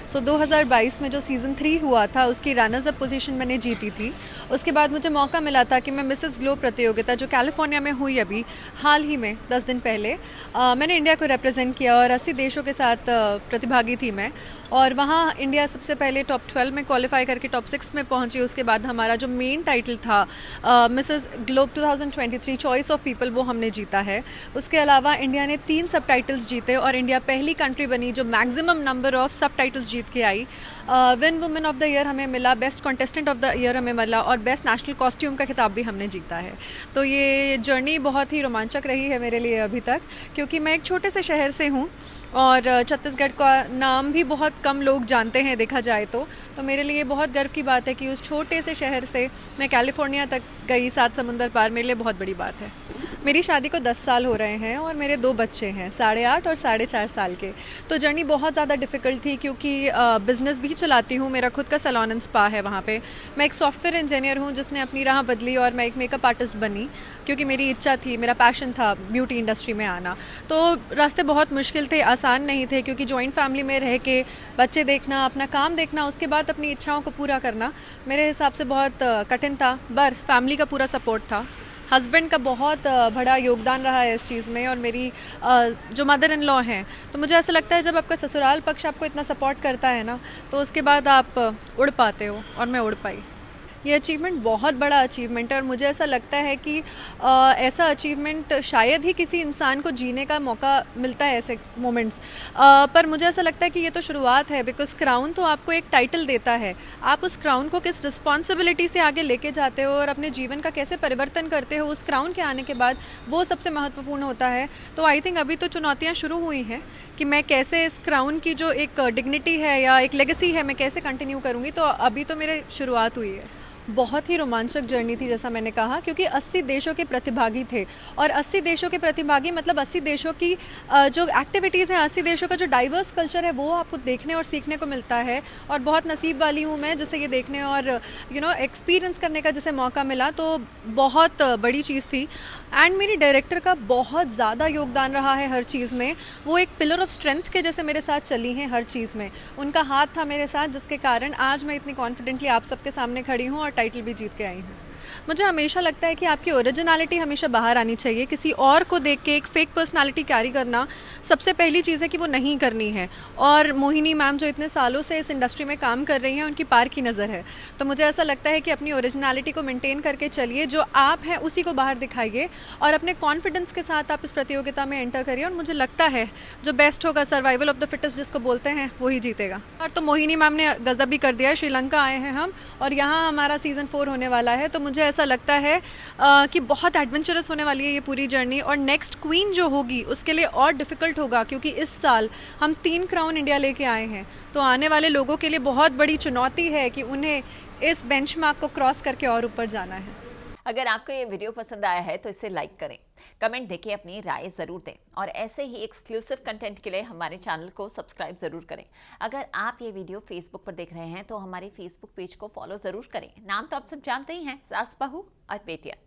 सो 2022 में जो सीज़न 3 हुआ था उसकी रनर्स अप पोजीशन मैंने जीती थी। उसके बाद मुझे मौका मिला था कि मैं मिसेस ग्लोब प्रतियोगिता जो कैलिफोर्निया में हुई अभी हाल ही में 10 दिन पहले, मैंने इंडिया को रिप्रेजेंट किया और 80 देशों के साथ प्रतिभागी थी मैं। और वहाँ इंडिया सबसे पहले टॉप 12 में क्वालिफाई करके टॉप 6 में पहुंची। उसके बाद हमारा जो मेन टाइटल था Mrs globe 2023 choice of people, वो हमने जीता है। उसके अलावा इंडिया ने 3 सब टाइटल्स जीते और इंडिया पहली कंट्री बनी जो मैक्सिमम नंबर ऑफ सब टाइटल्स जीत के आई। Win women of the year हमें मिला, best contestant of the year हमें मिला और बेस्ट नेशनल कॉस्ट्यूम का खिताब भी हमने जीता है। तो ये जर्नी बहुत ही रोमांचक रही है मेरे लिए अभी तक, क्योंकि मैं एक छोटे से शहर से हूँ और छत्तीसगढ़ का नाम भी बहुत कम लोग जानते हैं देखा जाए तो मेरे लिए बहुत गर्व की बात है कि उस छोटे से शहर से मैं कैलिफोर्निया तक गई, 7 समुंदर पार, मेरे लिए बहुत बड़ी बात है। मेरी शादी को 10 साल हो रहे हैं और मेरे 2 बच्चे हैं, 8.5 और 4.5 साल के। तो जर्नी बहुत ज़्यादा डिफ़िकल्ट थी क्योंकि बिज़नेस भी चलाती हूँ, मेरा खुद का सैलून एंड स्पा है वहाँ पे। मैं एक सॉफ्टवेयर इंजीनियर हूँ जिसने अपनी राह बदली और मैं एक मेकअप आर्टिस्ट बनी क्योंकि मेरी इच्छा थी, मेरा पैशन था ब्यूटी इंडस्ट्री में आना। तो रास्ते बहुत मुश्किल थे, आसान नहीं थे, क्योंकि जॉइंट फैमिली में रह के बच्चे देखना, अपना काम देखना, उसके बाद अपनी इच्छाओं को पूरा करना मेरे हिसाब से बहुत कठिन था। बस फैमिली का पूरा सपोर्ट था, हस्बैंड का बहुत बड़ा योगदान रहा है इस चीज़ में, और मेरी जो मदर इन लॉ हैं। तो मुझे ऐसा लगता है जब आपका ससुराल पक्ष आपको इतना सपोर्ट करता है ना, तो उसके बाद आप उड़ पाते हो, और मैं उड़ पाई। ये अचीवमेंट बहुत बड़ा अचीवमेंट है और मुझे ऐसा लगता है कि ऐसा अचीवमेंट शायद ही किसी इंसान को जीने का मौका मिलता है, ऐसे मोमेंट्स। पर मुझे ऐसा लगता है कि ये तो शुरुआत है, बिकॉज क्राउन तो आपको एक टाइटल देता है, आप उस क्राउन को किस रिस्पॉन्सिबिलिटी से आगे लेके जाते हो और अपने जीवन का कैसे परिवर्तन करते हो उस क्राउन के आने के बाद, वो सबसे महत्वपूर्ण होता है। तो आई थिंक अभी तो चुनौतियाँ शुरू हुई हैं कि मैं कैसे इस क्राउन की जो एक डिग्निटी है या एक लेगेसी है, मैं कैसे कंटिन्यू करूँगी। तो अभी तो मेरी शुरुआत हुई है। बहुत ही रोमांचक जर्नी थी जैसा मैंने कहा, क्योंकि 80 देशों के प्रतिभागी थे और 80 देशों के प्रतिभागी मतलब 80 देशों की जो एक्टिविटीज़ हैं, 80 देशों का जो डाइवर्स कल्चर है वो आपको देखने और सीखने को मिलता है। और बहुत नसीब वाली हूँ मैं जिसे ये देखने और एक्सपीरियंस करने का जिसे मौका मिला, तो बहुत बड़ी चीज़ थी। एंड मेरी डायरेक्टर का बहुत ज़्यादा योगदान रहा है हर चीज़ में। वो एक पिलर ऑफ स्ट्रेंथ के जैसे मेरे साथ चली हैं हर चीज़ में, उनका हाथ था मेरे साथ, जिसके कारण आज मैं इतनी कॉन्फिडेंटली आप सबके सामने खड़ी हूँ और टाइटल भी जीत के आई हूँ। मुझे हमेशा लगता है कि आपकी ओरिजिनलिटी हमेशा बाहर आनी चाहिए। किसी और को देख के एक फेक पर्सनालिटी कैरी करना सबसे पहली चीज़ है कि वो नहीं करनी है। और मोहिनी मैम जो इतने सालों से इस इंडस्ट्री में काम कर रही हैं, उनकी पार की नज़र है। तो मुझे ऐसा लगता है कि अपनी ओरिजिनलिटी को मेंटेन करके चलिए, जो आप हैं उसी को बाहर दिखाइए और अपने कॉन्फिडेंस के साथ आप इस प्रतियोगिता में एंटर करिए। और मुझे लगता है जो बेस्ट होगा, सर्वाइवल ऑफ द फिटेस्ट जिसको बोलते हैं, वही जीतेगा। और तो मोहिनी मैम ने गजब भी कर दिया है। श्रीलंका आए हैं हम और यहाँ हमारा सीज़न 4 होने वाला है। तो मुझे ऐसा लगता है कि बहुत एडवेंचरस होने वाली है ये पूरी जर्नी। और नेक्स्ट क्वीन जो होगी उसके लिए और डिफ़िकल्ट होगा, क्योंकि इस साल हम 3 क्राउन इंडिया लेके आए हैं। तो आने वाले लोगों के लिए बहुत बड़ी चुनौती है कि उन्हें इस बेंचमार्क को क्रॉस करके और ऊपर जाना है। अगर आपको ये वीडियो पसंद आया है तो इसे लाइक करें, कमेंट देके अपनी राय ज़रूर दें और ऐसे ही एक्सक्लूसिव कंटेंट के लिए हमारे चैनल को सब्सक्राइब ज़रूर करें। अगर आप ये वीडियो फेसबुक पर देख रहे हैं तो हमारे फेसबुक पेज को फॉलो ज़रूर करें। नाम तो आप सब जानते ही हैं, सास बहू और बेटियां।